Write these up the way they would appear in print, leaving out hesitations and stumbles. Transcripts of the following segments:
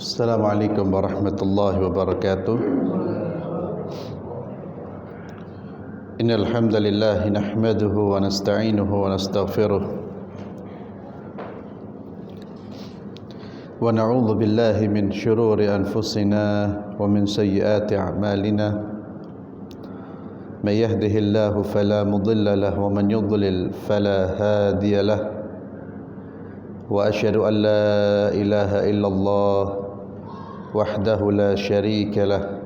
Assalamualaikum warahmatullahi wabarakatuh. Innal hamdalillah nahmaduhu wa nasta'inuhu wa nastaghfiruh wa na'udzu billahi min shururi anfusina wa min sayyiati a'malina. May yahdihillahu fala mudilla lahu wa man yudlil fala hadiya lahu. Wa asyhadu an la ilaha illallah wahdahu la syarika lah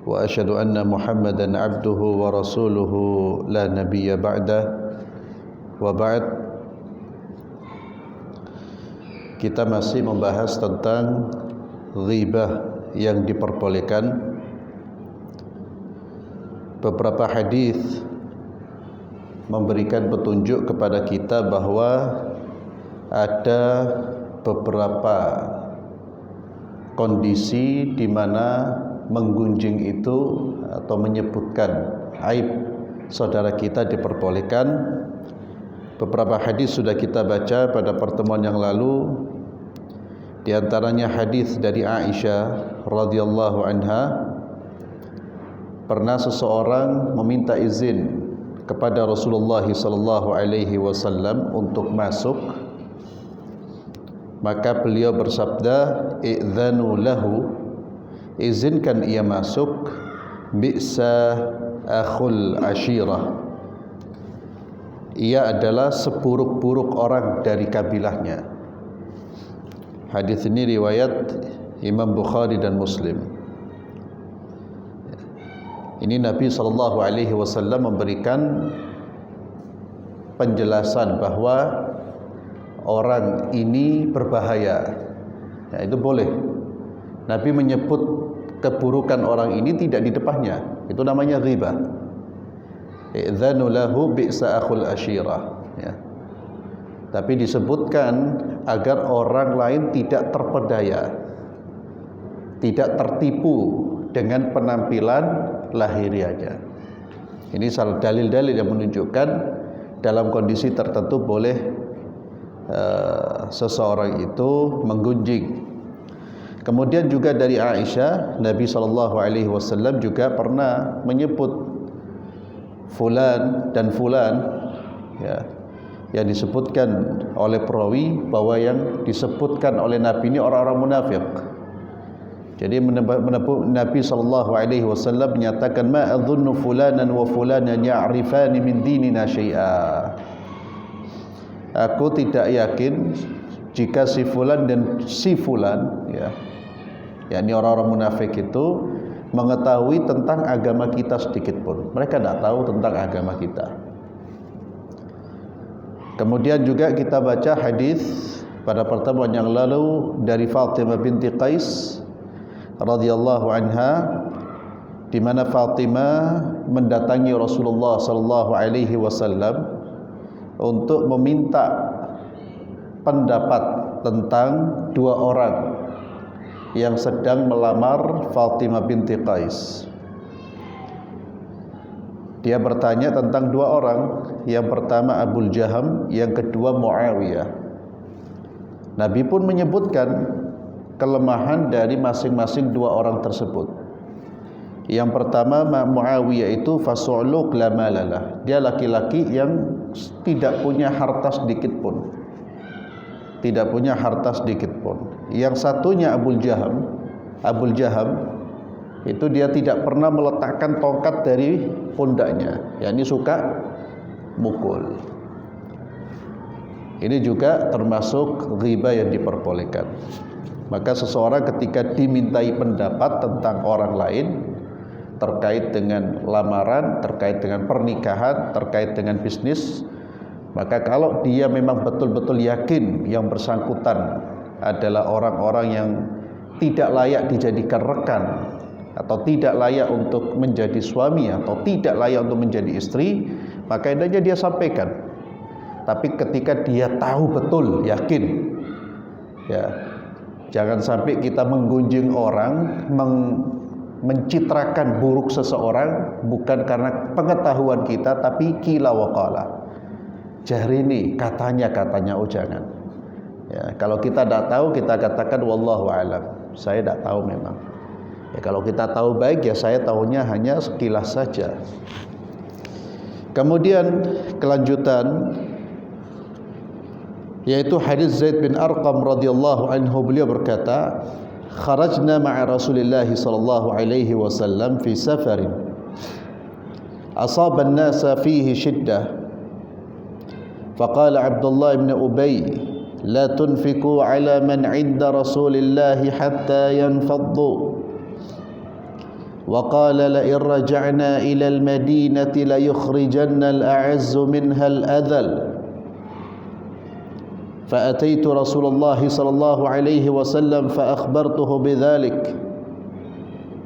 wa asyhadu anna Muhammadan abduhu wa rasuluhu la nabiyya ba'da. Wa ba'd, kita masih membahas tentang ghibah yang diperbolehkan. Beberapa hadis memberikan petunjuk kepada kita bahwa ada beberapa kondisi di mana menggunjing itu atau menyebutkan aib saudara kita diperbolehkan. Beberapa hadis sudah kita baca pada pertemuan yang lalu. Di antaranya hadis dari Aisyah radhiyallahu anha, pernah seseorang meminta izin kepada Rasulullah sallallahu alaihi wasallam untuk masuk. Maka beliau bersabda, "Idzanu lahu," izinkan ia masuk. "Bi'sa akhul ashirah," ia adalah seburuk-buruk orang dari kabilahnya. Hadis ini riwayat Imam Bukhari dan Muslim. Ini Nabi SAW memberikan penjelasan bahwa orang ini berbahaya. Ya, itu boleh. Nabi menyebut keburukan orang ini tidak di depannya. Itu namanya ghibah. Idzanu lahu bi'sa akhul ashirah. Ya. Tapi disebutkan agar orang lain tidak terpedaya, tidak tertipu dengan penampilan lahiriahnya. Ini salah dalil-dalil yang menunjukkan dalam kondisi tertentu boleh seseorang itu menggunjing. Kemudian juga dari Aisyah, Nabi SAW juga pernah menyebut fulan dan fulan, ya, yang disebutkan oleh perawi bahwa yang disebutkan oleh Nabi ini orang-orang munafik. Jadi Nabi SAW menyatakan, "Ma adzunnu fulanan wa fulanan ya'rifani min dinina syai'a." Aku tidak yakin jika si fulan dan si fulan, ya, yakni orang-orang munafik itu mengetahui tentang agama kita sedikit pun. Mereka tidak tahu tentang agama kita. Kemudian juga kita baca hadis pada pertemuan yang lalu dari Fatimah binti Qais radhiyallahu anha, di mana Fatimah mendatangi Rasulullah sallallahu alaihi wasallam untuk meminta pendapat tentang dua orang yang sedang melamar Fatimah binti Qais. Dia bertanya tentang dua orang, yang pertama Abu Jaham, yang kedua Muawiyah. Nabi pun menyebutkan kelemahan dari masing-masing dua orang tersebut. Yang pertama Muawiyah itu fasu'luq la malalah. Dia laki-laki yang tidak punya harta sedikit pun. Tidak punya harta sedikit pun. Yang satunya Abu Jaham itu dia tidak pernah meletakkan tongkat dari pundaknya. Yakni suka mukul. Ini juga termasuk ghibah yang diperbolehkan. Maka seseorang ketika dimintai pendapat tentang orang lain terkait dengan lamaran, terkait dengan pernikahan, terkait dengan bisnis, maka kalau dia memang betul-betul yakin yang bersangkutan adalah orang-orang yang tidak layak dijadikan rekan, atau tidak layak untuk menjadi suami, atau tidak layak untuk menjadi istri, maka hendaknya dia sampaikan. Tapi ketika dia tahu betul, yakin, ya, jangan sampai kita menggunjing orang, mencitrakan buruk seseorang bukan karena pengetahuan kita, tapi kila wa qala. Jari ini katanya, oh jangan. Ya, kalau kita tidak tahu, kita katakan wallahu alam. Saya tidak tahu memang. Ya, kalau kita tahu baik, ya saya tahunya hanya sekilas saja. Kemudian kelanjutan, yaitu hadis Zaid bin Arqam radhiyallahu anhu, beliau berkata, kharajna ma'a Rasulillah sallallahu alaihi wasallam fi safarin asaba an-nasa fihi shiddah faqala Abdullah ibn Ubay la tunfiqu ala man 'inda Rasulillah hatta yanfaddu wa qala la in raja'na ila al-madinati la yukhrijanna al-a'azzu minha al-adhal فأتيت رسول الله صلى الله عليه وسلم فأخبرته بذلك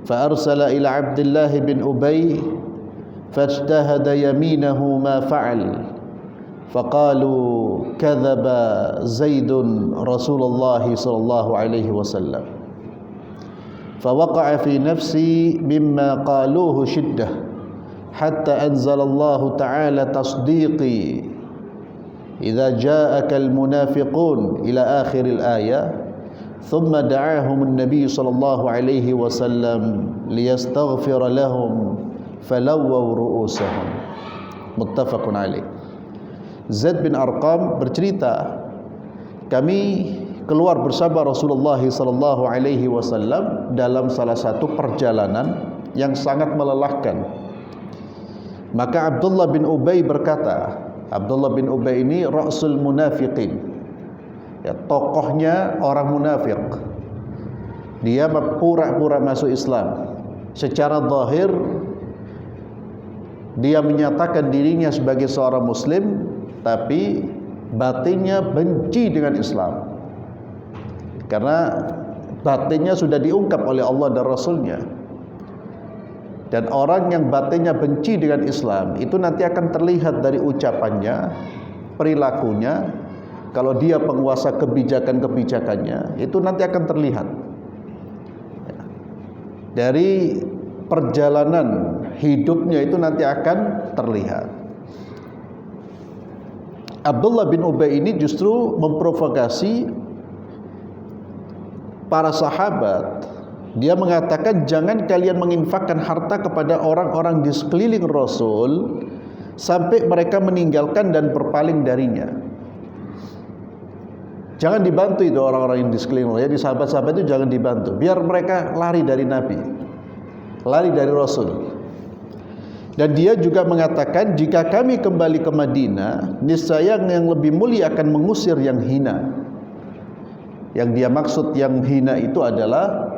فأرسل إلى عبد الله بن أبي فاجتهد يمينه ما فعل فقالوا كذب زيد رسول الله صلى الله عليه وسلم فوقع في نفسي مما قالوه شدة حتى أنزل الله تعالى تصديقي إذا جاءك المنافقون إلى آخر الآية ثم دعاهم النبي صلى الله عليه وسلم ليستغفر لهم فلووا رؤوسهم. متفق عليه. Zaid bin Arqam bercerita, kami keluar bersama Rasulullah sallallahu alaihi wasallam dalam salah satu perjalanan yang sangat melelahkan. Maka Abdullah bin Ubay berkata, Abdullah bin Ubay ini ra'sul munafiqin, ya, tokohnya orang munafik. Dia pura-pura masuk Islam. Secara zahir dia menyatakan dirinya sebagai seorang muslim, tapi batinnya benci dengan Islam. Karena batinnya sudah diungkap oleh Allah dan Rasulnya. Dan orang yang batinnya benci dengan Islam itu nanti akan terlihat dari ucapannya, perilakunya. Kalau dia penguasa kebijakan-kebijakannya, itu nanti akan terlihat. Dari perjalanan hidupnya itu nanti akan terlihat. Abdullah bin Ubay ini justru memprovokasi para sahabat. Dia mengatakan, jangan kalian menginfakkan harta kepada orang-orang di sekeliling Rasul sampai mereka meninggalkan dan berpaling darinya. Jangan dibantu itu orang-orang yang di sekeliling Rasul, ya, di sahabat-sahabat itu jangan dibantu. Biar mereka lari dari Nabi, lari dari Rasul. Dan dia juga mengatakan, jika kami kembali ke Madinah, niscaya yang lebih mulia akan mengusir yang hina. Yang dia maksud yang hina itu adalah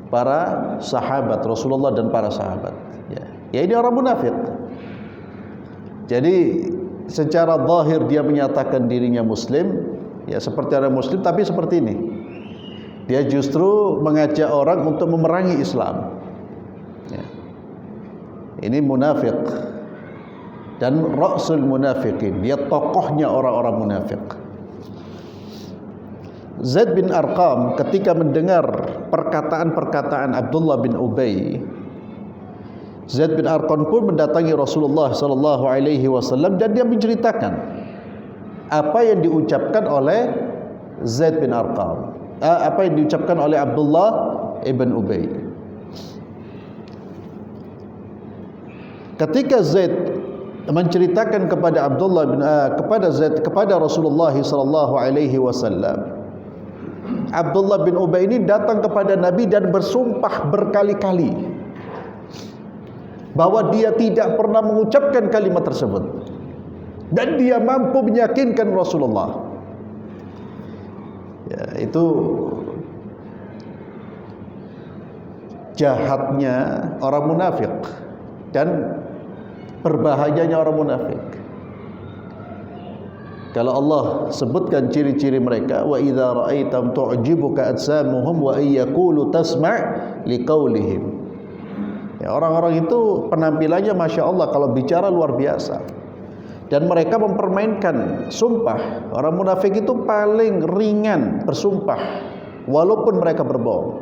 para sahabat Rasulullah dan para sahabat. Ya, ini orang munafik. Jadi secara zahir dia menyatakan dirinya muslim, ya seperti orang muslim, tapi seperti ini. Dia justru mengajak orang untuk memerangi Islam. Ya. Ini munafik. Dan ra'sul munafiqin, dia tokohnya orang-orang munafik. Zaid bin Arqam ketika mendengar perkataan-perkataan Abdullah bin Ubay, Zaid bin Arqam pun mendatangi Rasulullah sallallahu alaihi wasallam dan dia menceritakan apa yang diucapkan oleh Zaid bin Arqam, apa yang diucapkan oleh Abdullah ibn Ubay. Ketika Zaid menceritakan kepada Abdullah bin kepada Rasulullah sallallahu alaihi wasallam, Abdullah bin Ubay ini datang kepada Nabi dan bersumpah berkali-kali bahwa dia tidak pernah mengucapkan kalimat tersebut dan dia mampu meyakinkan Rasulullah. Ya, itu jahatnya orang munafik dan berbahayanya orang munafik. Kalau Allah sebutkan ciri-ciri mereka, wa idza ra'aitam tu'jibuka ajsamuhum wa iyyaqulu tasma' liqaulihim. Ya, orang-orang itu penampilannya Masya Allah, kalau bicara luar biasa. Dan mereka mempermainkan sumpah. Orang munafik itu paling ringan bersumpah walaupun mereka berbohong.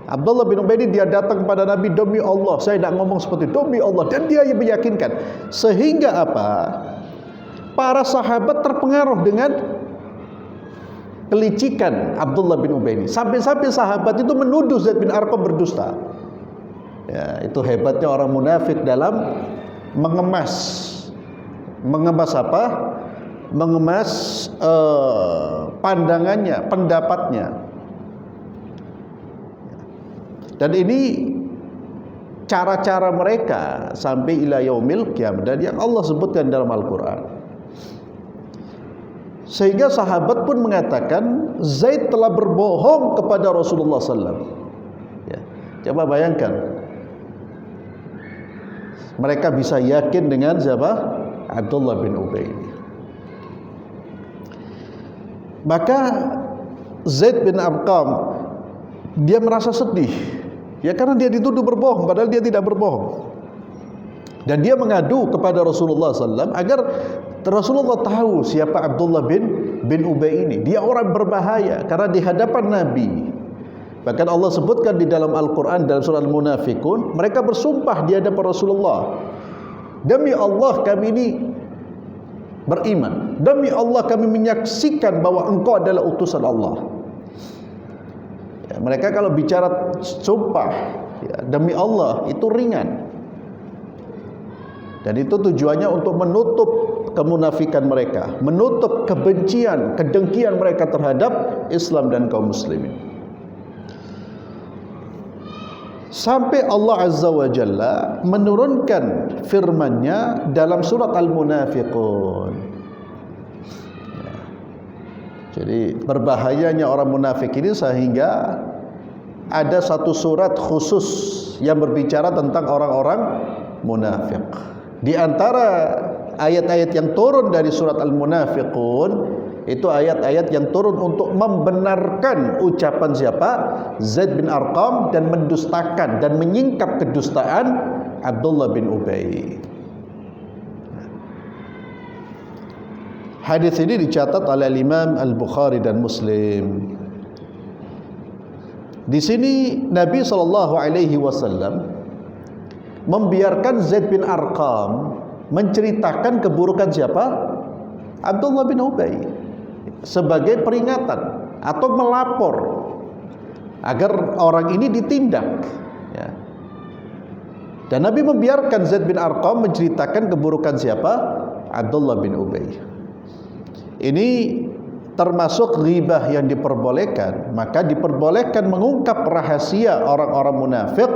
Abdullah bin Ubay dia datang kepada Nabi, demi Allah saya tidak ngomong seperti itu, demi Allah, dan dia yang meyakinkan. Sehingga apa? Para sahabat terpengaruh dengan kelicikan Abdullah bin Ubay ini. Sampai-sampai sahabat itu menuduh Zaid bin Arqam berdusta. Ya, itu hebatnya orang munafik dalam mengemas apa? Mengemas pandangannya, pendapatnya. Dan ini cara-cara mereka sampai ila yaumil qiyamah, dan yang Allah sebutkan dalam Al-Quran. Sehingga sahabat pun mengatakan Zaid telah berbohong kepada Rasulullah SAW. Ya, coba bayangkan, mereka bisa yakin dengan siapa? Abdullah bin Ubay. Maka Zaid bin Arqam dia merasa sedih, ya, karena dia dituduh berbohong padahal dia tidak berbohong. Dan dia mengadu kepada Rasulullah SAW agar Rasulullah tahu siapa Abdullah bin Ubay ini. Dia orang berbahaya karena di hadapan Nabi. Bahkan Allah sebutkan di dalam Al-Quran dalam surah Al-Munafiqun, mereka bersumpah di hadapan Rasulullah, demi Allah kami ini beriman, demi Allah kami menyaksikan bahwa engkau adalah utusan Allah. Ya, mereka kalau bicara sumpah, ya, demi Allah, itu ringan. Dan itu tujuannya untuk menutup kemunafikan mereka, menutup kebencian, kedengkian mereka terhadap Islam dan kaum muslimin. Sampai Allah Azza wa Jalla menurunkan firman-Nya dalam surat Al-Munafiqun. Ya. Jadi berbahayanya orang munafik ini sehingga ada satu surat khusus yang berbicara tentang orang-orang munafik. Di antara ayat-ayat yang turun dari surat Al-Munafiqun itu ayat-ayat yang turun untuk membenarkan ucapan siapa? Zaid bin Arqam, dan mendustakan dan menyingkap kedustaan Abdullah bin Ubay. Hadis ini dicatat oleh Imam Al-Bukhari dan Muslim. Di sini Nabi SAW membiarkan Zaid bin Arqam menceritakan keburukan siapa? Abdullah bin Ubay, sebagai peringatan atau melapor agar orang ini ditindak, ya. Dan Nabi membiarkan Zaid bin Arqam menceritakan keburukan siapa? Abdullah bin Ubay. Ini termasuk ghibah yang diperbolehkan. Maka diperbolehkan mengungkap rahasia orang-orang munafik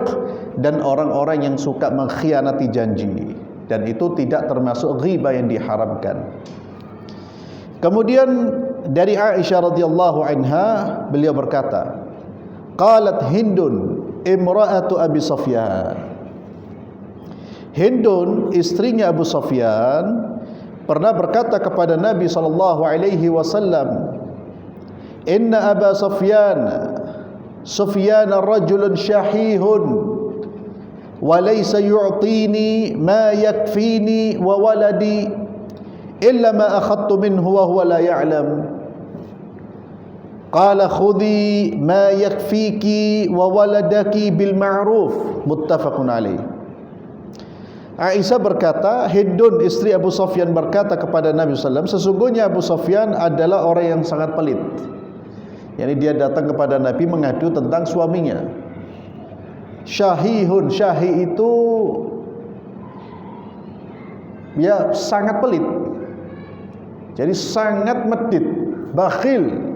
dan orang-orang yang suka mengkhianati janji, dan itu tidak termasuk ghibah yang diharamkan. Kemudian dari Aisyah radhiyallahu anha, beliau berkata, qalat Hindun imra'atu Abi Sufyan. Hindun, istrinya Abu Sufyan, pernah berkata kepada Nabi sallallahu alaihi wasallam, "Inna Aba Sufyan rajulun syahihun wa laysa yu'tini ma yakfini wa waladi illa ma akhadtu minhu wa huwa la ya'lam. Qala khudhi ma yakfiki wa waladaki bil ma'ruf." Muttafaqun alaih. Aisyah berkata, Hindun istri Abu Sufyan berkata kepada Nabi SAW, sesungguhnya Abu Sufyan adalah orang yang sangat pelit. Yani dia datang kepada Nabi mengadu tentang suaminya. Syahihun, syahih itu ya sangat pelit. Jadi sangat medit, bakhil.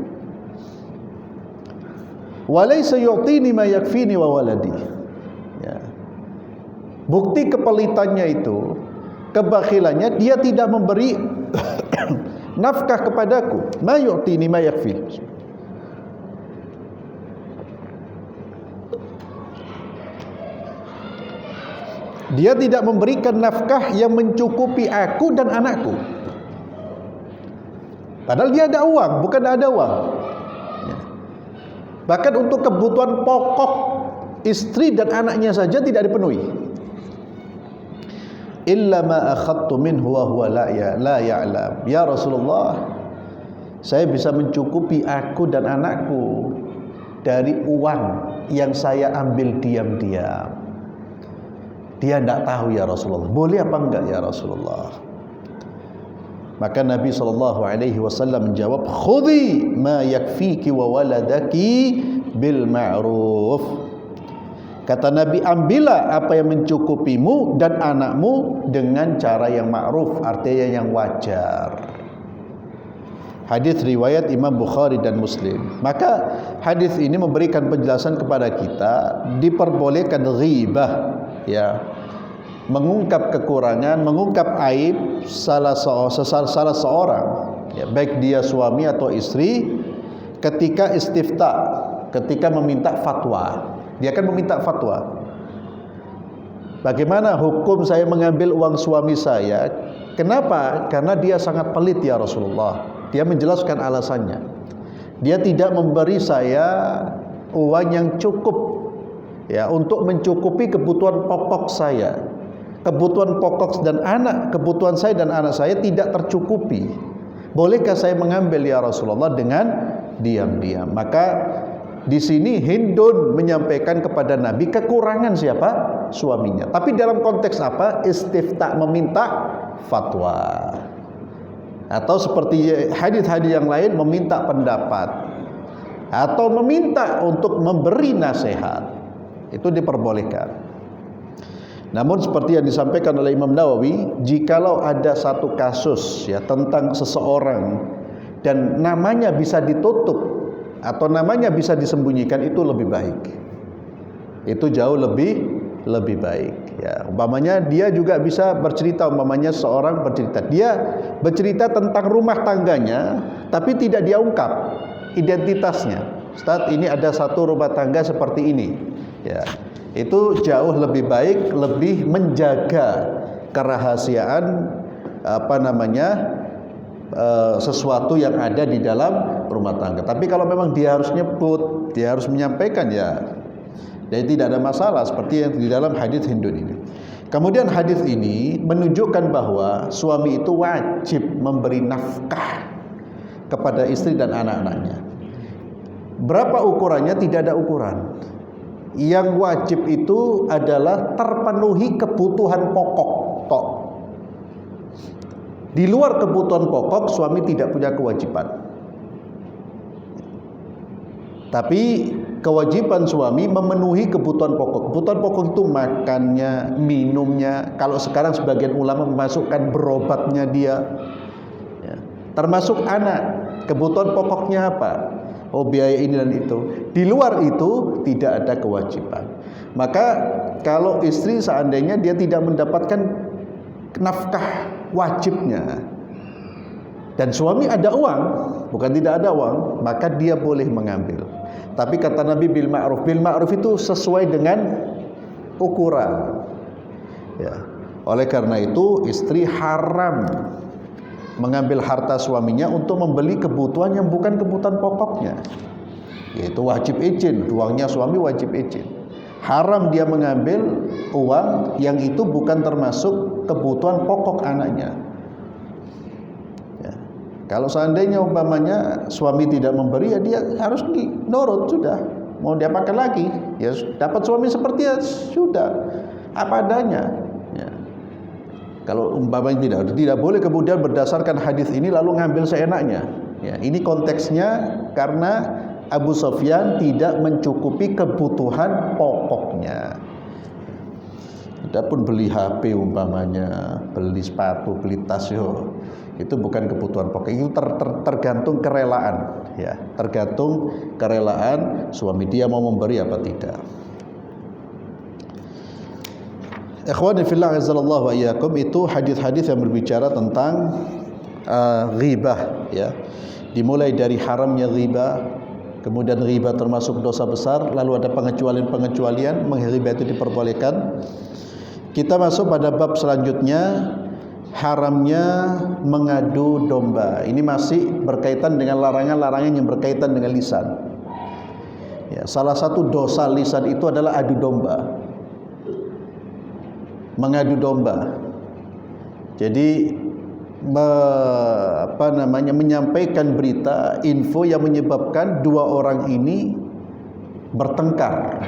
Walaysa yu'tini ma yakfini wa waladi. Ya. Bukti kepelitannya itu, kebakhilannya, dia tidak memberi nafkah kepadaku. Ma yu'tini ma yakfi. Dia tidak memberikan nafkah yang mencukupi aku dan anakku. Padahal dia ada uang, bukan ada uang. Ya. Bahkan untuk kebutuhan pokok istri dan anaknya saja tidak dipenuhi. Illa ma akhadtu minhu wa huwa la ya'lam. Ya Rasulullah, saya bisa mencukupi aku dan anakku dari uang yang saya ambil diam-diam. Dia tidak tahu ya Rasulullah. Boleh apa enggak ya Rasulullah? Maka Nabi SAW menjawab, khudhi ma yakfiki wa waladaki bil ma'ruf. Kata Nabi, ambillah apa yang mencukupimu dan anakmu dengan cara yang ma'ruf, artinya yang wajar. Hadis riwayat Imam Bukhari dan Muslim. Maka hadis ini memberikan penjelasan kepada kita diperbolehkan ghibah, ya, mengungkap kekurangan, mengungkap aib salah seorang, ya, baik dia suami atau istri, ketika istifta, ketika meminta fatwa. Dia akan meminta fatwa. Bagaimana hukum saya mengambil uang suami saya? Kenapa? Karena dia sangat pelit ya Rasulullah. Dia menjelaskan alasannya. Dia tidak memberi saya uang yang cukup, ya, untuk mencukupi kebutuhan pokok saya. Kebutuhan pokok dan kebutuhan saya dan anak saya tidak tercukupi. Bolehkah saya mengambil ya Rasulullah dengan diam-diam? Maka di sini Hindun menyampaikan kepada Nabi kekurangan siapa? Suaminya. Tapi dalam konteks apa? Istifta, meminta fatwa. Atau seperti hadis-hadis yang lain, meminta pendapat. Atau meminta untuk memberi nasihat. Itu diperbolehkan. Namun seperti yang disampaikan oleh Imam Nawawi, jikalau ada satu kasus, ya, tentang seseorang dan namanya bisa ditutup atau namanya bisa disembunyikan, itu lebih baik. Itu jauh lebih baik, ya. Umpamanya dia juga bisa bercerita, umpamanya seorang bercerita, dia bercerita tentang rumah tangganya tapi tidak dia ungkap identitasnya. Ustaz, ini ada satu rumah tangga seperti ini, ya. Itu jauh lebih baik, lebih menjaga kerahasiaan sesuatu yang ada di dalam rumah tangga. Tapi kalau memang dia harus nyebut, dia harus menyampaikan, ya, jadi tidak ada masalah seperti yang di dalam hadis Hindun ini. Kemudian hadis ini menunjukkan bahwa suami itu wajib memberi nafkah kepada istri dan anak-anaknya. Berapa ukurannya? Tidak ada ukuran. Yang wajib itu adalah terpenuhi kebutuhan pokok tok. Di luar kebutuhan pokok suami tidak punya kewajiban. Tapi kewajiban suami memenuhi kebutuhan pokok. Kebutuhan pokok itu makannya, minumnya. Kalau sekarang sebagian ulama memasukkan berobatnya dia, ya. Termasuk anak, kebutuhan pokoknya apa? Oh, biaya ini dan itu. Di luar itu tidak ada kewajiban. Maka kalau istri seandainya dia tidak mendapatkan nafkah wajibnya dan suami ada uang, bukan tidak ada uang, maka dia boleh mengambil. Tapi kata Nabi bil ma'ruf. Bil ma'ruf itu sesuai dengan ukuran, ya. Oleh karena itu istri haram mengambil harta suaminya untuk membeli kebutuhan yang bukan kebutuhan pokoknya, yaitu wajib izin. Uangnya suami wajib izin. Haram dia mengambil uang yang itu bukan termasuk kebutuhan pokok anaknya, ya. Kalau seandainya umpamanya suami tidak memberi, ya dia harus nurut, sudah. Mau diapakan lagi? Ya dapat suami seperti ya sudah, apa adanya, ya. Kalau umpamanya tidak boleh kemudian berdasarkan hadis ini lalu ngambil seenaknya, ya. Ini konteksnya karena Abu Sufyan tidak mencukupi kebutuhan pokoknya. Adapun beli HP umpamanya, beli sepatu, beli tas, itu bukan kebutuhan pokok. Itu tergantung kerelaan, ya. Tergantung kerelaan suami, dia mau memberi apa tidak. Ikhwani fillah azallahu wa iyyakum, itu hadis-hadis yang berbicara tentang ghibah, ya. Dimulai dari haramnya ghibah, kemudian ghibah termasuk dosa besar, lalu ada pengecualian, menghibah itu diperbolehkan. Kita masuk pada bab selanjutnya, haramnya mengadu domba. Ini masih berkaitan dengan larangan-larangan yang berkaitan dengan lisan, ya. Salah satu dosa lisan itu adalah adu domba. Mengadu domba. Jadi menyampaikan berita, info yang menyebabkan dua orang ini bertengkar,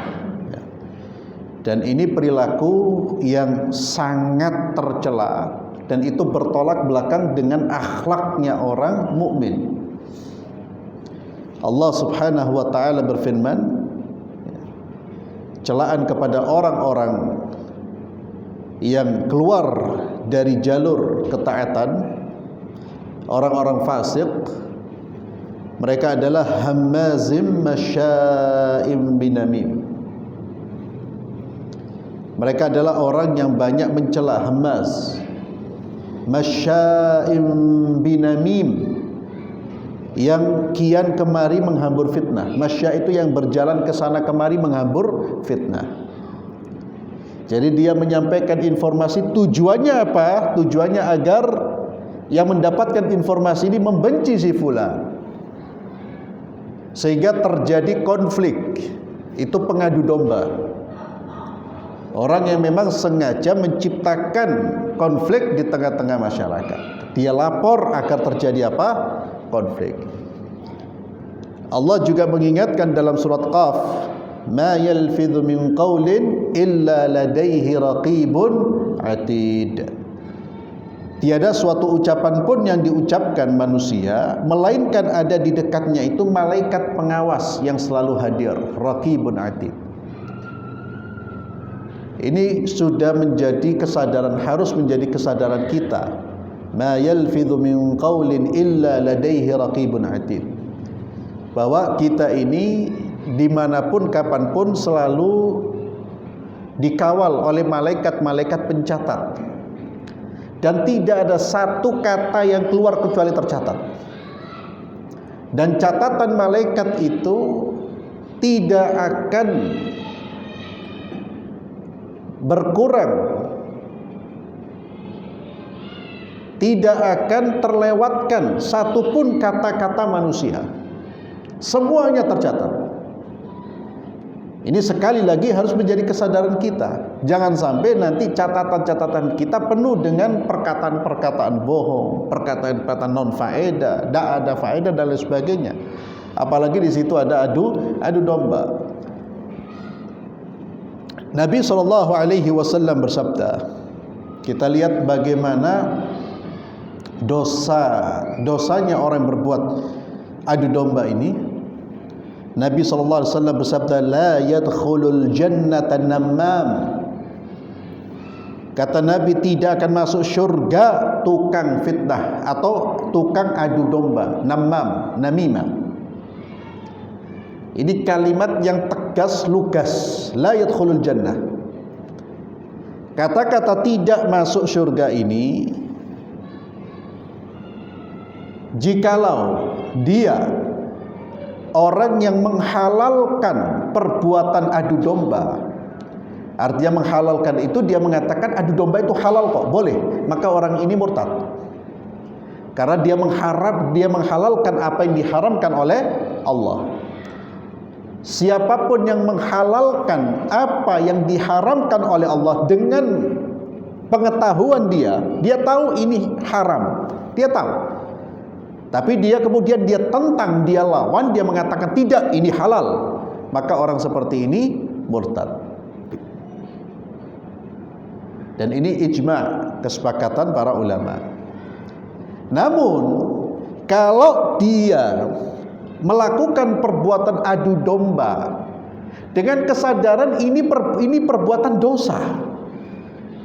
dan ini perilaku yang sangat tercela dan itu bertolak belakang dengan akhlaknya orang mukmin. Allah Subhanahu wa taala berfirman, celaan kepada orang-orang yang keluar dari jalur ketaatan, orang-orang fasik, mereka adalah hammazim masya'im binamim. Mereka adalah orang yang banyak mencela, hammaz, masya'im binamim, yang kian kemari menghambur fitnah. Masya itu yang berjalan ke sana kemari menghambur fitnah. Jadi dia menyampaikan informasi, tujuannya apa? Tujuannya agar yang mendapatkan informasi ini membenci si fulan, sehingga terjadi konflik. Itu pengadu domba. Orang yang memang sengaja menciptakan konflik di tengah-tengah masyarakat. Dia lapor agar terjadi apa? Konflik. Allah juga mengingatkan dalam surat Qaf, ma yalfidhu min qawlin illa ladaihi raqibun atid. Tiada suatu ucapan pun yang diucapkan manusia melainkan ada di dekatnya itu malaikat pengawas yang selalu hadir, raqibun atid. Ini sudah menjadi kesadaran, harus menjadi kesadaran kita. Ma yalfidhu min qawlin illa ladaihi raqibun atid. Bahwa kita ini dimanapun kapanpun selalu dikawal oleh malaikat-malaikat pencatat, dan tidak ada satu kata yang keluar kecuali tercatat. Dan catatan malaikat itu tidak akan berkurang, tidak akan terlewatkan satupun kata-kata manusia. Semuanya tercatat. Ini sekali lagi harus menjadi kesadaran kita. Jangan sampai nanti catatan-catatan kita penuh dengan perkataan-perkataan bohong, perkataan-perkataan non faedah, tidak ada faedah dan lain sebagainya. Apalagi di situ ada adu domba. Nabi SAW bersabda, kita lihat bagaimana dosanya orang yang berbuat adu domba ini. Nabi SAW bersabda, la yadkhulul jannata nammam. Kata Nabi, tidak akan masuk syurga tukang fitnah atau tukang adu domba, nammam, namimah. Ini kalimat yang tegas, lugas. La yadkhulul jannah. Kata-kata tidak masuk syurga ini, jikalau dia orang yang menghalalkan perbuatan adu domba. Artinya menghalalkan itu, dia mengatakan adu domba itu halal kok, boleh, maka orang ini murtad. Karena dia menghalalkan apa yang diharamkan oleh Allah. Siapapun yang menghalalkan apa yang diharamkan oleh Allah dengan pengetahuan dia tahu ini haram, dia tahu. Tapi dia kemudian dia tentang, dia lawan, dia mengatakan tidak, ini halal, maka orang seperti ini murtad. Dan ini ijma', kesepakatan para ulama. Namun kalau dia melakukan perbuatan adu domba dengan kesadaran ini perbuatan dosa,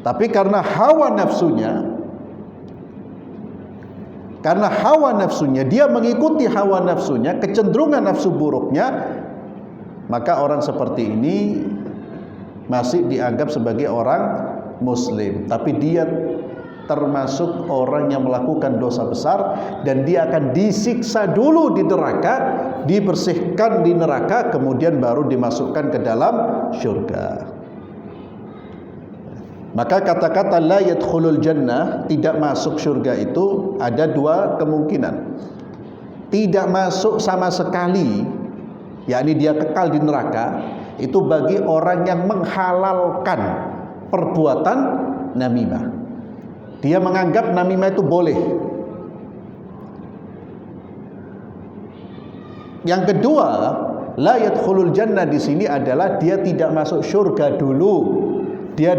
tapi karena hawa nafsunya dia mengikuti hawa nafsunya, kecenderungan nafsu buruknya, maka orang seperti ini masih dianggap sebagai orang muslim, tapi dia termasuk orang yang melakukan dosa besar, dan dia akan disiksa dulu di neraka, dibersihkan di neraka, kemudian baru dimasukkan ke dalam syurga. Maka kata-kata la yadkhulul jannah, tidak masuk syurga, itu ada dua kemungkinan. Tidak masuk sama sekali, yakni dia kekal di neraka, itu bagi orang yang menghalalkan perbuatan namimah. Dia menganggap namimah itu boleh. Yang kedua, la yadkhulul jannah di sini adalah dia tidak masuk surga dulu. Dia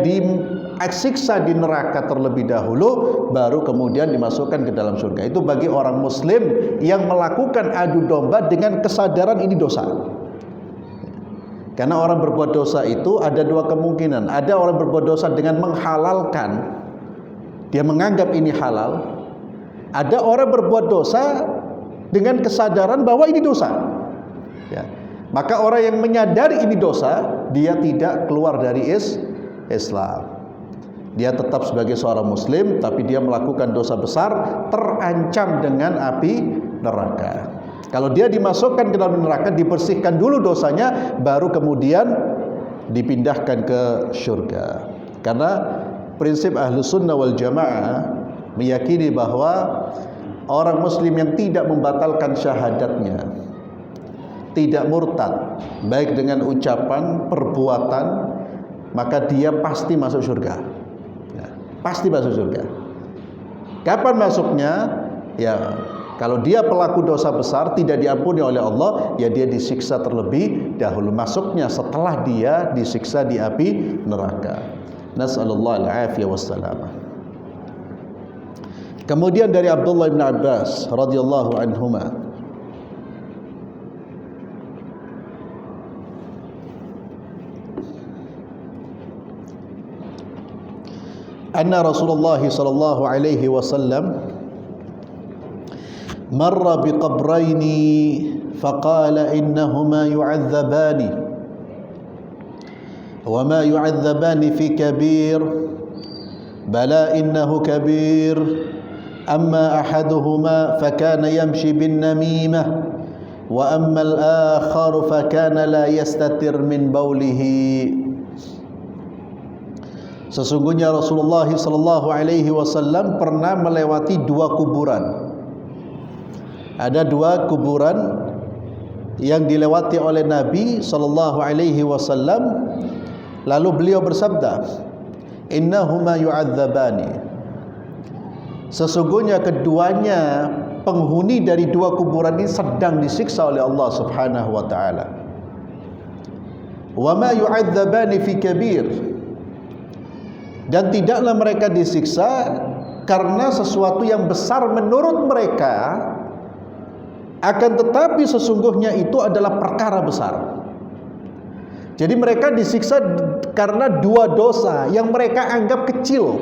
siksa di neraka terlebih dahulu, baru kemudian dimasukkan ke dalam surga. Itu bagi orang muslim yang melakukan adu domba dengan kesadaran ini dosa. Karena orang berbuat dosa itu ada dua kemungkinan. Ada orang berbuat dosa dengan menghalalkan, dia menganggap ini halal. Ada orang berbuat dosa dengan kesadaran bahwa ini dosa, ya. Maka orang yang menyadari ini dosa, dia tidak keluar dari Islam. Dia tetap sebagai seorang muslim, tapi dia melakukan dosa besar, terancam dengan api neraka. Kalau dia dimasukkan ke dalam neraka, dibersihkan dulu dosanya, baru kemudian dipindahkan ke surga. Karena prinsip Ahlus Sunnah wal Jamaah meyakini bahwa orang muslim yang tidak membatalkan syahadatnya, tidak murtad, baik dengan ucapan, perbuatan, maka dia pasti masuk surga, ya, pasti masuk surga. Kapan masuknya? Ya, kalau dia pelaku dosa besar tidak diampuni oleh Allah, ya dia disiksa terlebih dahulu. Masuknya setelah dia disiksa di api neraka. Nas'alullah al-afiyah wassalamah. Kemudian dari Abdullah bin Abbas radhiyallahu anhuma, anna Rasulullah sallallahu alaihi wasallam marra biqabraini faqala innahuma yu'adzabani wa ma yu'adzabani fi kabir bala innahu kabir amma ahaduhuma fakana yamshi bin namimah wa amma al-akhar fakana la yastatir min baulihi. Sesungguhnya Rasulullah sallallahu alaihi wasallam pernah melewati dua kuburan. Ada dua kuburan yang dilewati oleh Nabi sallallahu alaihi wasallam, lalu beliau bersabda, innahuma yu'adzabani. Sesungguhnya keduanya penghuni dari dua kuburan ini sedang disiksa oleh Allah Subhanahu wa taala. Wa ma yu'adzabani fi kabir. Dan tidaklah mereka disiksa karena sesuatu yang besar menurut mereka, akan tetapi sesungguhnya itu adalah perkara besar. Jadi mereka disiksa karena dua dosa yang mereka anggap kecil.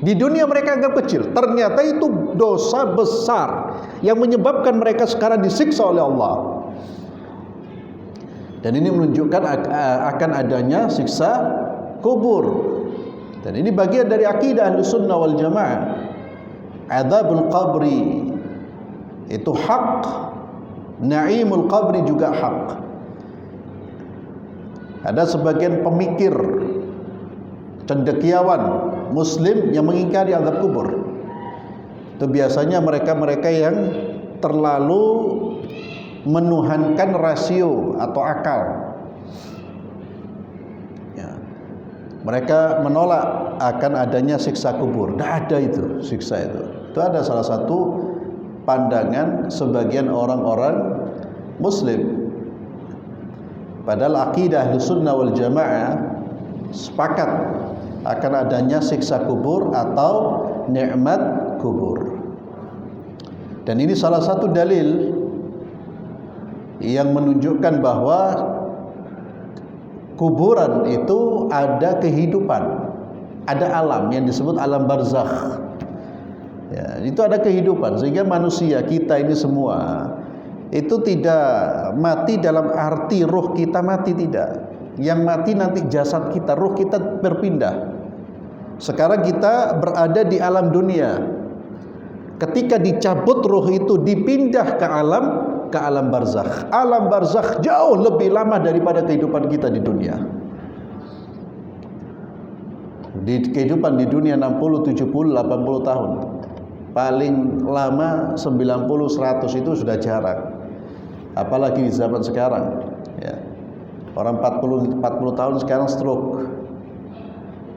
Di dunia mereka anggap kecil, ternyata itu dosa besar yang menyebabkan mereka sekarang disiksa oleh Allah. Dan ini menunjukkan akan adanya siksa kubur. Dan ini bagian dari akidah Ahlus Sunnah wal Jamaah. Adzabul qabri itu hak, na'imul qabri juga hak. Ada sebagian pemikir cendekiawan muslim yang mengingkari azab kubur. Itu biasanya mereka-mereka yang terlalu menuhankan rasio atau akal. Mereka menolak akan adanya siksa kubur. Tidak ada itu siksa itu. Itu ada salah satu pandangan sebagian orang-orang muslim. Padahal akidah Ahlus Sunnah wal Jamaah sepakat akan adanya siksa kubur atau nikmat kubur. Dan ini salah satu dalil yang menunjukkan bahwa kuburan itu ada kehidupan, ada alam yang disebut alam barzakh. Ya, itu ada kehidupan sehingga manusia kita ini semua itu tidak mati dalam arti ruh kita mati, tidak. Yang mati nanti jasad kita, ruh kita berpindah. Sekarang kita berada di alam dunia. Ketika dicabut ruh itu dipindah ke alam barzakh. Alam barzakh jauh lebih lama daripada kehidupan kita di dunia. Di kehidupan di dunia 60, 70, 80 tahun. Paling lama 90, 100 itu sudah jarang. Apalagi di zaman sekarang, ya. Orang 40 tahun sekarang stroke.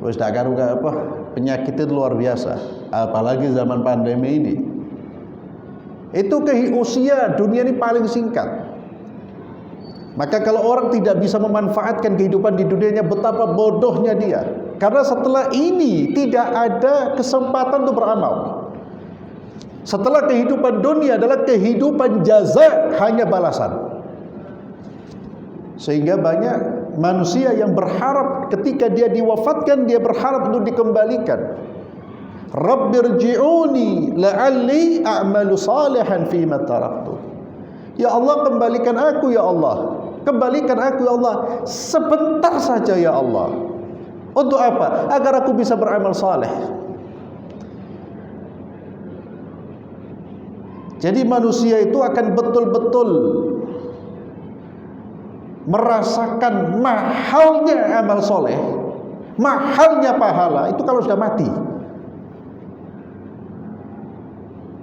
Terus tak karuan apa? Penyakit itu luar biasa. Apalagi zaman pandemi ini. Itu usia dunia ini paling singkat. Maka kalau orang tidak bisa memanfaatkan kehidupan di dunianya, betapa bodohnya dia. Karena setelah ini tidak ada kesempatan untuk beramal. Setelah kehidupan dunia adalah kehidupan jaza, hanya balasan. Sehingga banyak manusia yang berharap ketika dia diwafatkan, dia berharap untuk dikembalikan. Rabbirji'uni la'alli a'malu salihan fima taraktu. Ya Allah, kembalikan aku ya Allah. Kembalikan aku ya Allah, sebentar saja ya Allah. Untuk apa? Agar aku bisa beramal saleh. Jadi manusia itu akan betul-betul merasakan mahalnya amal soleh, mahalnya pahala itu kalau sudah mati.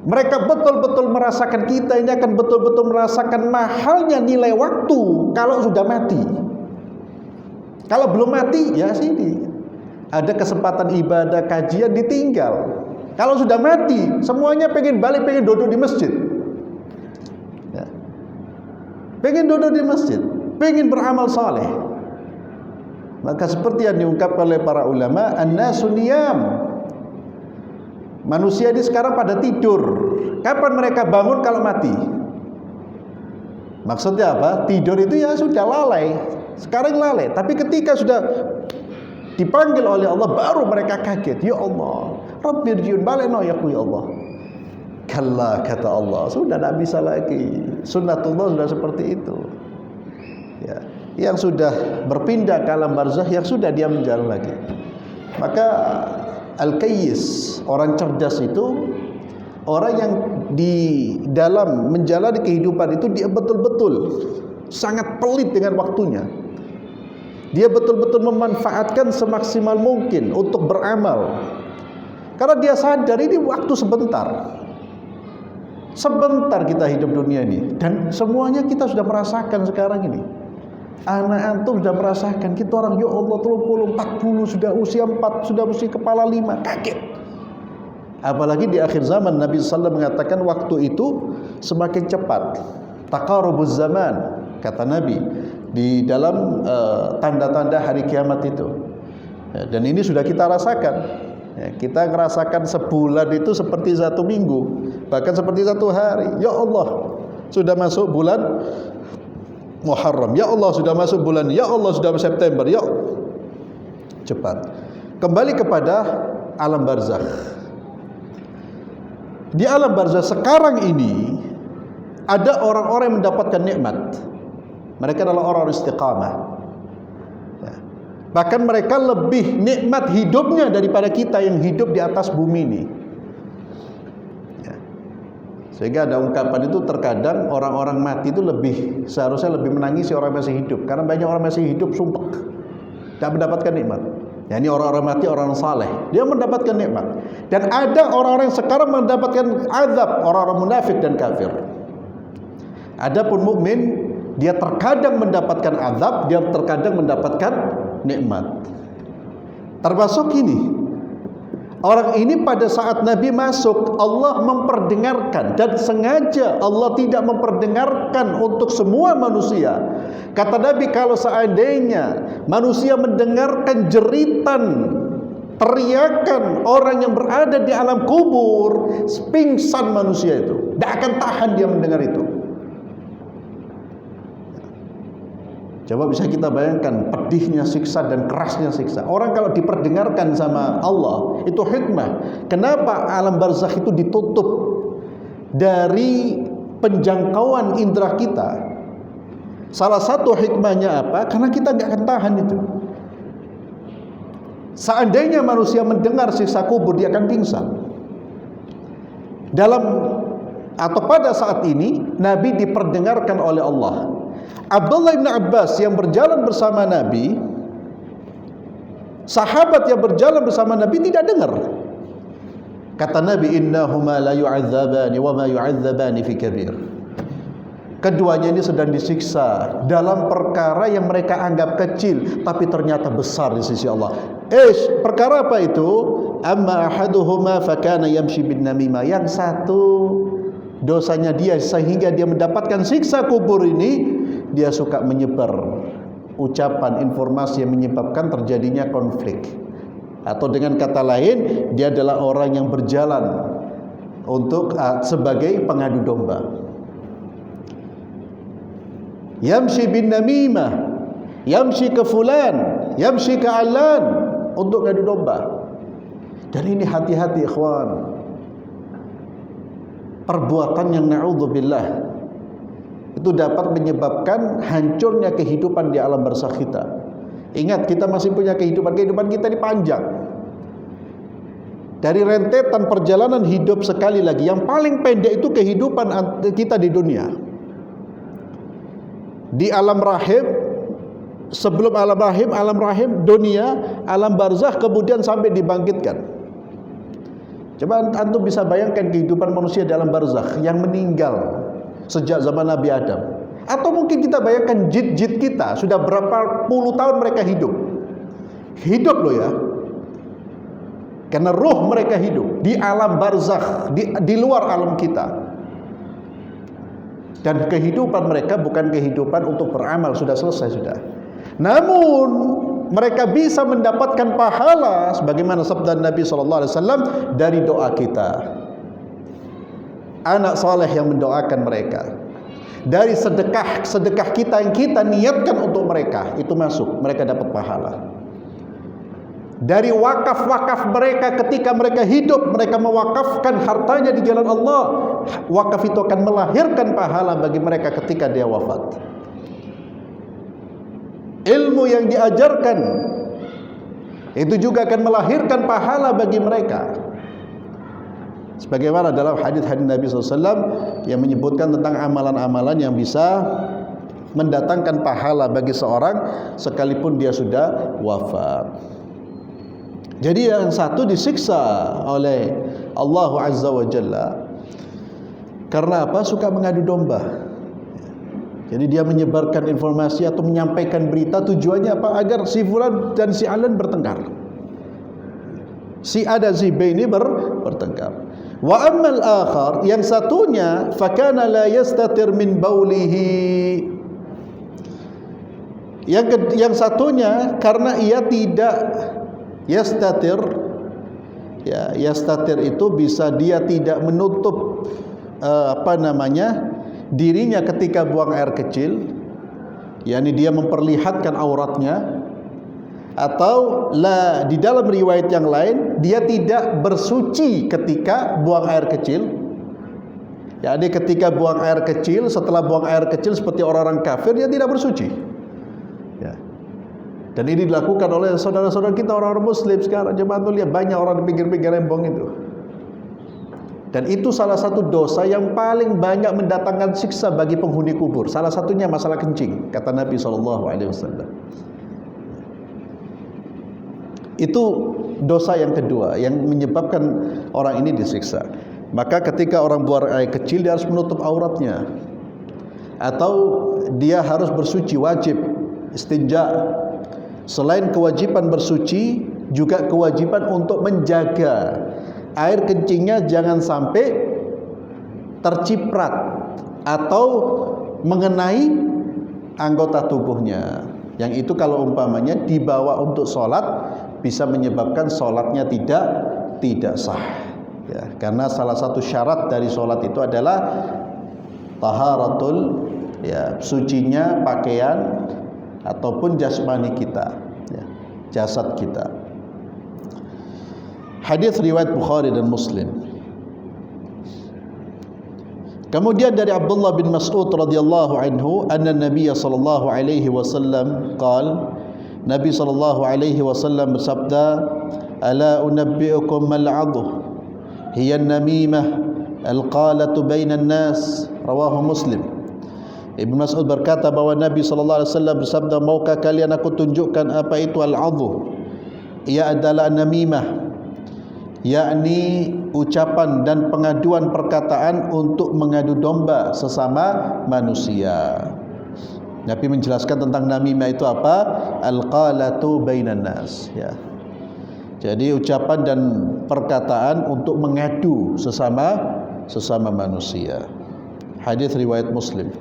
Mereka betul-betul merasakan, kita ini akan betul-betul merasakan mahalnya nilai waktu kalau sudah mati. Kalau belum mati, ya sini ada kesempatan ibadah, kajian ditinggal. Kalau sudah mati, semuanya pengen balik, pengen duduk di masjid ya. Pengen duduk di masjid, pengen beramal saleh. Maka seperti yang diungkapkan oleh para ulama, an-nasu niyam. Manusia ini sekarang pada tidur. Kapan mereka bangun? Kalau mati. Maksudnya apa? Tidur itu ya sudah lalai. Sekarang lalai. Tapi ketika sudah dipanggil oleh Allah, baru mereka kaget. Ya Allah, Rabbirji'un, baleno ya Allah. Kalla, kata Allah, sudah tidak bisa lagi. Sunnatullah sudah seperti itu ya. Yang sudah berpindah ke alam barzakh, yang sudah dia menjalan lagi. Maka Al-Kayyis, orang cerdas itu orang yang di dalam menjalani kehidupan itu dia betul-betul sangat pelit dengan waktunya. Dia betul-betul memanfaatkan semaksimal mungkin untuk beramal. Karena dia sadar ini waktu sebentar. Sebentar kita hidup dunia ini. Dan semuanya kita sudah merasakan sekarang ini. Anak antum sudah merasakan, kita orang ya Allah 30, 40, sudah usia 4, sudah usia kepala 5, kaget. Apalagi di akhir zaman Nabi SAW mengatakan waktu itu semakin cepat. Taqarubuz zaman, kata Nabi, di dalam tanda-tanda hari kiamat itu. Ya, dan ini sudah kita rasakan. Ya, kita merasakan sebulan itu seperti 1 minggu, bahkan seperti 1 hari. Ya Allah, sudah masuk bulan Muharram, ya Allah sudah masuk bulan, ya Allah sudah September, ya cepat. Kembali kepada alam barzakh. Di alam barzakh sekarang ini ada orang-orang yang mendapatkan nikmat. Mereka adalah orang-orang istiqamah ya. Bahkan mereka lebih nikmat hidupnya daripada kita yang hidup di atas bumi ini. Sehingga ada ungkapan itu, terkadang orang-orang mati itu seharusnya lebih menangisi orang masih hidup. Karena banyak orang masih hidup sumpek, tidak mendapatkan nikmat. Ya, ini orang-orang mati, orang saleh, dia mendapatkan nikmat. Dan ada orang-orang yang sekarang mendapatkan azab, orang-orang munafik dan kafir. Adapun mukmin, dia terkadang mendapatkan azab, dia terkadang mendapatkan nikmat. Termasuk ini. Orang ini pada saat Nabi masuk, Allah memperdengarkan, dan sengaja Allah tidak memperdengarkan untuk semua manusia. Kata Nabi, kalau seandainya manusia mendengarkan jeritan, teriakan orang yang berada di alam kubur, pingsan manusia itu, tidak akan tahan dia mendengar itu. Coba bisa kita bayangkan pedihnya siksa dan kerasnya siksa. Orang kalau diperdengarkan sama Allah, itu hikmah. Kenapa alam barzakh itu ditutup dari penjangkauan indera kita? Salah satu hikmahnya apa? Karena kita nggak akan tahan itu. Seandainya manusia mendengar siksa kubur, dia akan pingsan. Pada saat ini Nabi diperdengarkan oleh Allah. Abdullah bin Abbas yang berjalan bersama Nabi, sahabat yang berjalan bersama Nabi tidak dengar. Kata Nabi, innahuma la yu'adzabani wa ma yu'adzabani fi kabir. Keduanya ini sedang disiksa dalam perkara yang mereka anggap kecil, tapi ternyata besar di sisi Allah. Perkara apa itu? Amma ahaduhuma fakana yamshi bin namimah. Yang satu dosanya dia sehingga dia mendapatkan siksa kubur ini, dia suka menyebar ucapan, informasi yang menyebabkan terjadinya konflik. Atau dengan kata lain, dia adalah orang yang berjalan untuk sebagai pengadu domba. Yamshi bin namimah, yamshi ke fulan, yamshi ke alan, untuk ngadu domba. Dan ini hati-hati ikhwan, perbuatan yang na'udzubillah itu dapat menyebabkan hancurnya kehidupan di alam barzakh kita. Ingat, kita masih punya kehidupan kita ini panjang. Dari rentetan perjalanan hidup, sekali lagi, yang paling pendek itu kehidupan kita di dunia. Di alam rahim, sebelum alam rahim, dunia, alam barzakh, kemudian sampai dibangkitkan. Coba antum bisa bayangkan kehidupan manusia di alam barzakh yang meninggal sejak zaman Nabi Adam. Atau mungkin kita bayangkan jid-jid kita, sudah berapa puluh tahun mereka hidup. Hidup loh ya. Karena ruh mereka hidup di alam barzakh, di luar alam kita. Dan kehidupan mereka bukan kehidupan untuk beramal, sudah selesai sudah. Namun mereka bisa mendapatkan pahala sebagaimana sabda Nabi SAW dari doa kita. Anak saleh yang mendoakan mereka, dari sedekah kita yang kita niatkan untuk mereka, itu masuk, mereka dapat pahala. Dari wakaf mereka ketika mereka hidup, mereka mewakafkan hartanya di jalan Allah, wakaf itu akan melahirkan pahala bagi mereka ketika dia wafat. Ilmu yang diajarkan itu juga akan melahirkan pahala bagi mereka. Sebagaimana dalam hadis-hadis Nabi SAW yang menyebutkan tentang amalan-amalan yang bisa mendatangkan pahala bagi seorang sekalipun dia sudah wafat. Jadi yang satu disiksa oleh Allah Azza wa Jalla karena apa? Suka mengadu domba. Jadi dia menyebarkan informasi atau menyampaikan berita, tujuannya apa? Agar si fulan dan si alan bertengkar. Si A dan si B ini bertengkar. Wa ammal akhar, yang satunya, fakana la yastatir min baulihi. Yang satunya karena ia tidak yastatir. Ya, yastatir itu bisa dia tidak menutup dirinya ketika buang air kecil, yakni dia memperlihatkan auratnya. Atau di dalam riwayat yang lain, dia tidak bersuci ketika buang air kecil. Jadi ketika buang air kecil, setelah buang air kecil seperti orang-orang kafir, dia tidak bersuci. Ya. Dan ini dilakukan oleh saudara-saudara kita orang-orang muslim sekarang. Coba tuh lihat, banyak orang di pinggir-pinggir rembong itu. Dan itu salah satu dosa yang paling banyak mendatangkan siksa bagi penghuni kubur. Salah satunya masalah kencing, kata Nabi SAW. Itu dosa yang kedua yang menyebabkan orang ini disiksa. Maka ketika orang buang air kecil, dia harus menutup auratnya, atau dia harus bersuci, wajib istinja. Selain kewajiban bersuci, juga kewajiban untuk menjaga air kencingnya jangan sampai terciprat atau mengenai anggota tubuhnya. Yang itu kalau umpamanya dibawa untuk sholat, bisa menyebabkan sholatnya tidak sah. Ya, karena salah satu syarat dari sholat itu adalah taharatul, ya, sucinya pakaian ataupun jasmani kita, ya, jasad kita. Hadis riwayat Bukhari dan Muslim. Kemudian dari Abdullah bin Mas'ud radhiyallahu anhu, anna Nabiy sallallahu alaihi wasallam qala, Nabi sallallahu alaihi wasallam bersabda, ala unabbiukum mal 'adh hiya an-namimah al-qalatu bainan nas, rawahu Muslim. Ibnu Mas'ud berkata bahwa Nabi sallallahu alaihi wasallam bersabda, maukah kalian aku tunjukkan apa itu al-'adh? Ia adalah namimah, yakni ucapan dan pengaduan perkataan untuk mengadu domba sesama manusia. Nabi menjelaskan tentang namimah itu apa? Al-qalatu bainan nas, ya. Jadi ucapan dan perkataan untuk mengadu sesama manusia. Hadis riwayat Muslim.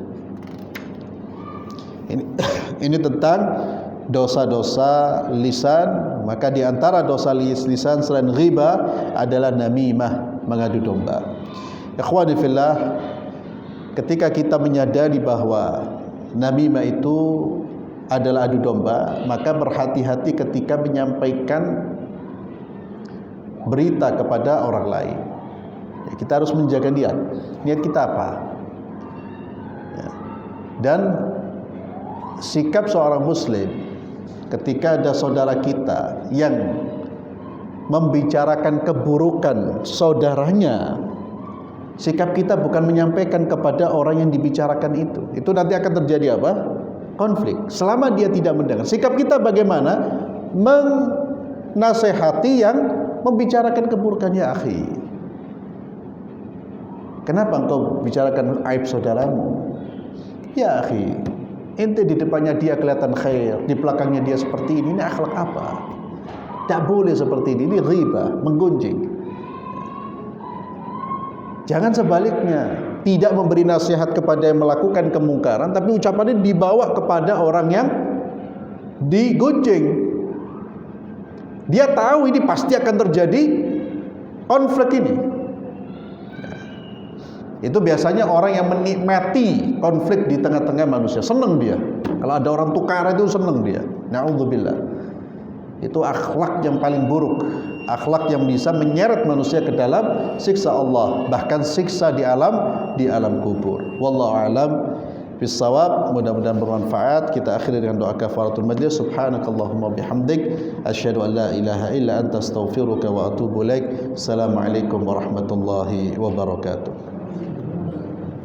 Ini, ini tentang dosa-dosa lisan. Maka di antara dosa lisan selain ghibah adalah namimah, mengadu domba. Ikhwani fillah, ketika kita menyadari bahwa namimah itu adalah adu domba, maka berhati-hati ketika menyampaikan berita kepada orang lain. Ya, kita harus menjaga niat kita apa. Ya. Dan sikap seorang muslim ketika ada saudara kita yang membicarakan keburukan saudaranya, sikap kita bukan menyampaikan kepada orang yang dibicarakan itu. Itu nanti akan terjadi apa? Konflik. Selama dia tidak mendengar. Sikap kita bagaimana? Menasehati yang membicarakan keburukan. Ya akhi, kenapa engkau bicarakan aib saudaramu? Ya akhi, ente di depannya dia kelihatan khair, di belakangnya dia seperti ini akhlak apa? Tak boleh seperti ini ghibah, menggunjing. Jangan sebaliknya, tidak memberi nasihat kepada yang melakukan kemungkaran, tapi ucapannya dibawa kepada orang yang digunjing. Dia tahu ini pasti akan terjadi konflik ini. Itu biasanya orang yang menikmati konflik di tengah-tengah manusia, senang dia. Kalau ada orang tukar itu senang dia. Na'udzubillah. Itu akhlak yang paling buruk, akhlak yang bisa menyeret manusia ke dalam siksa Allah, bahkan siksa di alam kubur. Wallahu a'lam bissawab. Mudah-mudahan bermanfaat. Kita akhiri dengan doa kafaratul majlis. Subhanakallahumma bihamdik, asyhadu an la ilaha illa anta astaghfiruka wa atubu ilaik. Assalamualaikum warahmatullahi wabarakatuh.